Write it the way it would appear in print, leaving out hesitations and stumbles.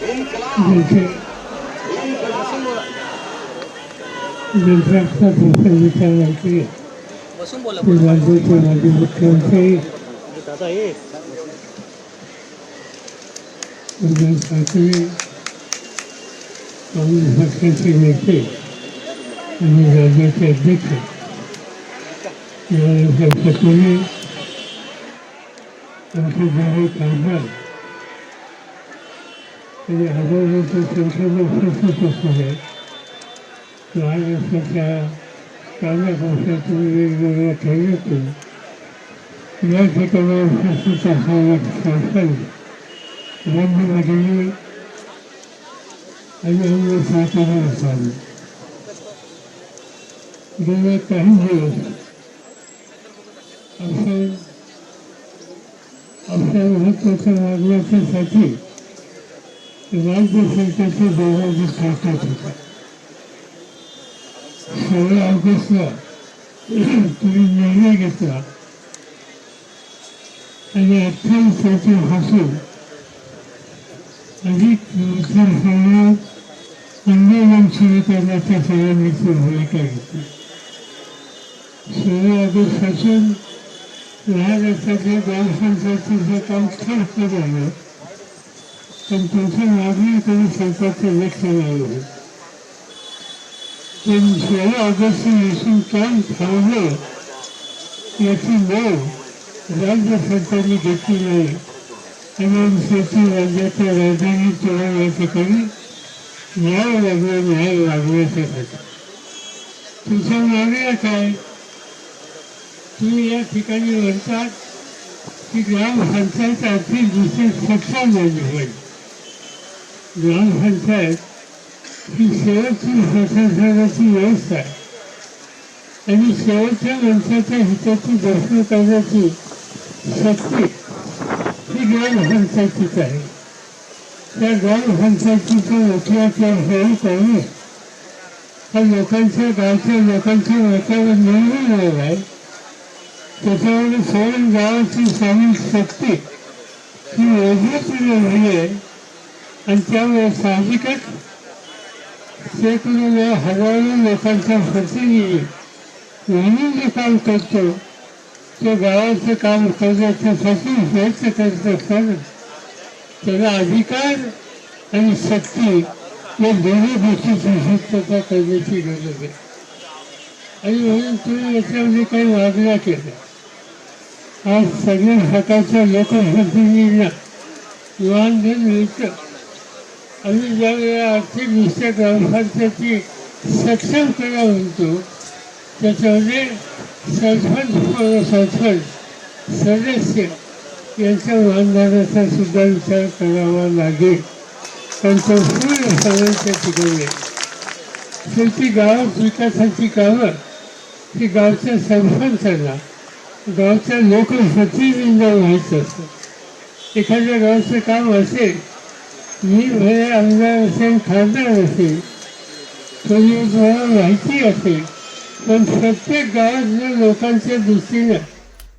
विचारायची राज्याचे माजी मुख्यमंत्री उद्धव ठाकरे काँग्रेस पक्षाचे नेते आणि राज्याचे अध्यक्ष नारायणराव पटोले आमचे सर्व खासदार आणि हजारोच्या संख्येने उपस्थित असणारे महाराष्ट्राच्या कानाकोपऱ्यातून वेगवेगळ्या खेड्यातून या ठिकाणी उपस्थित असणाऱ्या संस्थांनी बंधुभगिनी आणि अन्य सहकारी असावे. गेले काही दिवस आपल्या महत्त्वाच्या मागण्यासाठी राज्य सरकारचे दरवाजे ठोकत होता. 16 ऑगस्टला तुम्ही निर्णय घेतला आणि 28 तारखेपासून अधिक आंदोलन सुरू करण्याच्या सगळ्यांनी भूमिका घेतली. 16 ऑगस्टपासून महाराष्ट्राच्या ग्रामपंचायतीचं काम ठप्प झालं, पण तुमच्या मागणीकडे सरकारचं लक्ष लागलं. पण 16 ऑगस्टपासून काम थांबलं याची नोंद राज्य सरकारने घेतली नाही आणि आमच्याची राज्याच्या राजधानी तोरण या ठिकाणी न्याय लागण्यासाठी तुमच्या मागण्या काय? तुम्ही या ठिकाणी म्हणतात की ग्रामपंचायत आर्थिक दृष्ट्या सक्षम झाली पाहिजे. ग्रामपंचायत ही शेवटची प्रशासनाची व्यवस्था आहे आणि शेवटच्या माणसाच्या हिताची दर्शन करण्याची शक्ती ही ग्रामपंचायतीच आहे. त्या ग्रामपंचायतीचा मुख्याचा हेतू करून हा लोकांच्या गावच्या लोकांच्या मतावर निर्णय मिळाला आहे. त्याच्यामध्ये सोडून गावाची सामाजिक शक्ती ही मजबूतीने झाली आहे आणि त्यामुळे साहजिकच शेकडो हजारो लोकांचा प्रतिनिधी म्हणून जे काम करतो ते गावाचं काम करण्यासाठी प्रयत्न करत असताना त्याला अधिकार आणि शक्ती या दोन्ही गोष्टीची पूर्तता करण्याची गरज आहे. आणि म्हणून तुम्ही याच्यामध्ये काही मागण्या केल्या. आज सगळ्या प्रकारच्या लोकप्रतिनिधींना मानधन मिळतं. आम्ही ज्यावेळेला आर्थिक दृष्ट्या ग्रामपंचायती सक्षम करा म्हणतो त्याच्यामध्ये सरपंच सदस्य यांच्या मानधनाचा सुद्धा विचार करावा लागेल. त्यांचं पूर्ण सगळं त्या ठिकाणी शेवटी गावात विकासाची कामं ही गावच्या सरपंचाला गावच्या लोकप्रतिनिधींना माहीत असतं. एखाद्या गावचं काम असेल, मी भले आमदार असेल, खासदार असेल, तुम्हाला माहिती असेल, पण प्रत्येक गावात जर लोकांच्या दृष्टीनं